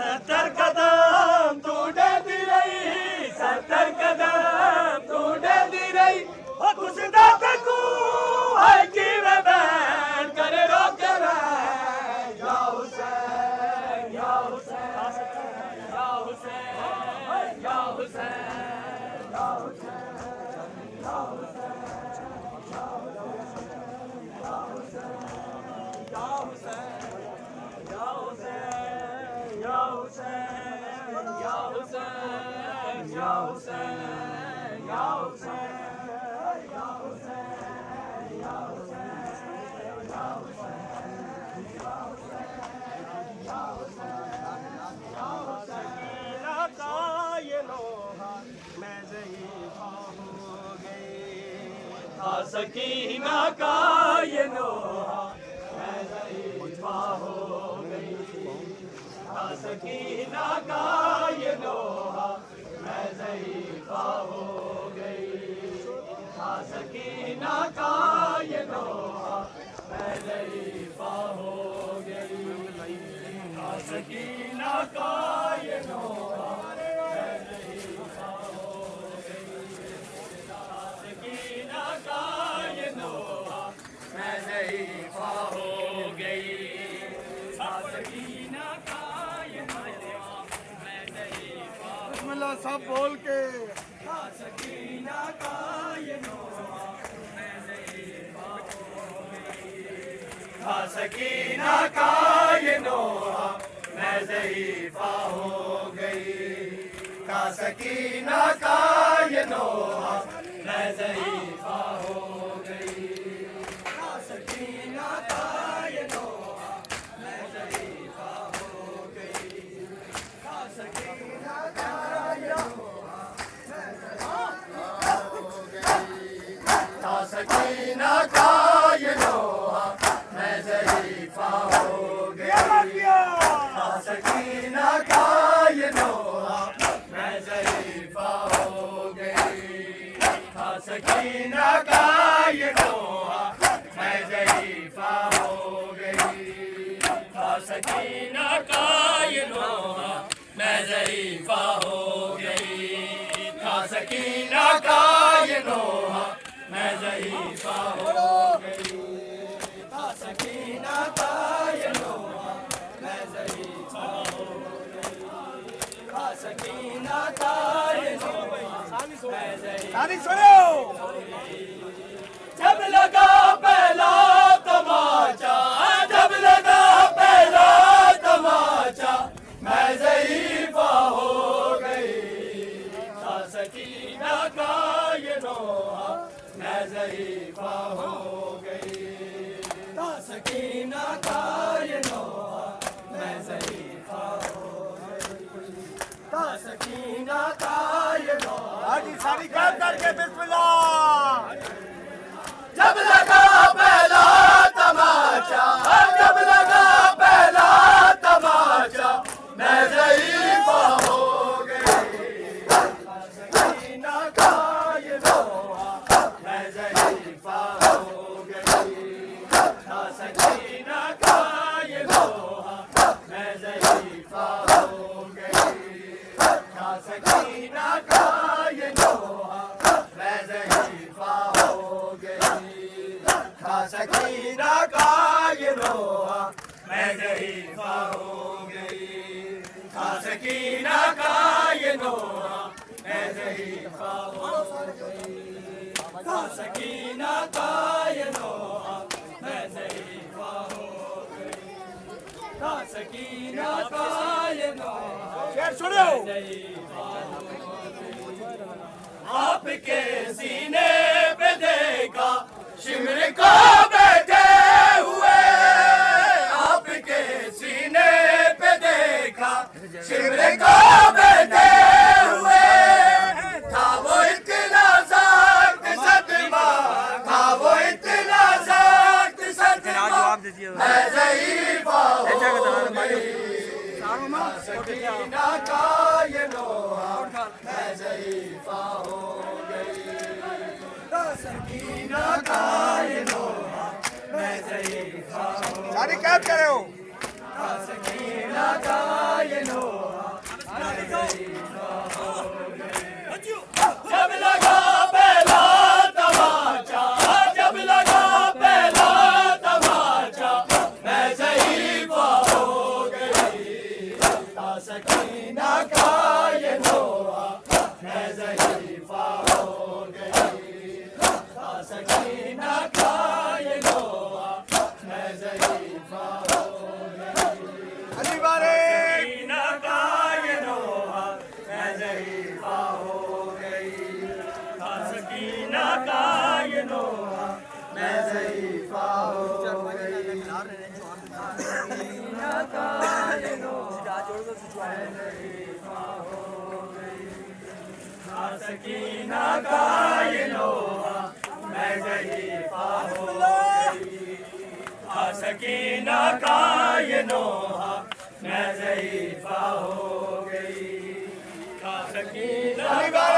70 कदम तू ढलदी रही, 70 कदम तू ढलदी रही, ओ कुसदा तकू है कि वे बैठ कर रोके रह, या हुसैन या हुसैन या हुसैन या हुसैन या हुसैन या हुसैन या हुसैन या हुसैन या हुसैन या हुसैन या हुसैन या हुसैन या हुसैन या हुसैन या सकीना का ये लोहा मैं ज़ईफ़ा हो गई, सकीना का ये लोहा मैं ज़ईफ़ा हो गई, सकीना का ये लोहा मैं ज़ईफ़ा हो गई, सकीना का ये लोहा मैं ज़ईफ़ा हो गई, सकीना का ये लोहा मैं ज़ईफ़ा हो गई, सकीना का ये लोहा मैं ज़ईफ़ा बिस्मिल्लाह सब बोल के सकीना का ये लोहा मैं ज़ईफ़ा हो गई, सकीना का ये लोहा मैं ज़ईफ़ा हो गई, सकीना का ये लोहा मैं ज़ईफ़ा हो गई, सकीना का ये लोहा मैं ज़ईफ़ा हो गई, सकीना का ये लोहा मैं ज़ईफ़ा हो गई, सकीना का ये लोहा मैं ज़ईफ़ा हो गई, सकीना का ये लोहा मैं ज़ईफ़ा हो गई, सकीना का ये लोहा मैं ज़ईफ़ा हो गई, सकीना का ये लोहा मैं ज़ईफ़ा हो गई, सकीना का ये लोहा मैं ज़ईफ़ा हो गई, सकीना का ये लोहा मैं ज़ईफ़ा हो गई, सकीना का ये लोहा मैं ज़ईफ़ा सुनो जब लगा पहला तमाचा, जब लगा पहला तमाचा मैं ज़ईफ़ा हो गई, सकीना का ये लोहा मैं ज़ईफ़ा हो गई, सकीना का ये लोहा मैं ज़ईफ़ा हो गई, सकीना का ये लोहा हाजी सारी काम करके बिस्मिल्लाह जब लगा पहला तमाचा, जब लगा पहला तमाचा मैं ज़ईफ़ा हो गई, सकीना का ये लोहा मैं ज़ईफ़ा हो गई, सकीना का ये लोहा मैं ज़ईफ़ा हो गई, सकीना का ये लोहा मैं ज़ईफ़ा हो गई, सकीना का ये लोहा मैं ज़ईफ़ा हो गई, सकीना का ये लोहा मैं ज़ईफ़ा हो गई, सकीना का ये लोहा मैं ज़ईफ़ा हो गई, सकीना का ये लोहा शेर सुनो आपके सीने पे देखा शिमर को बैठे हुए, आपके सीने पे देखा शिमर को बैठे हुए, था वो इतना सख्त सदमा, था वो इतना सख्त सदमा मैं ज़ईफ़ा हो गई, सकीना का ये लोहा मैं ज़ईफ़ा हो गई, सकीना का ये लोहा मैं ज़ईफ़ा हो सारी काम करे हो सकीना का ये लोहा सकीना का ये लोहा मैं ज़ईफ़ा हो गई। सकीना का ये लोहा मैं ज़ईफ़ा हो गई। सकीना का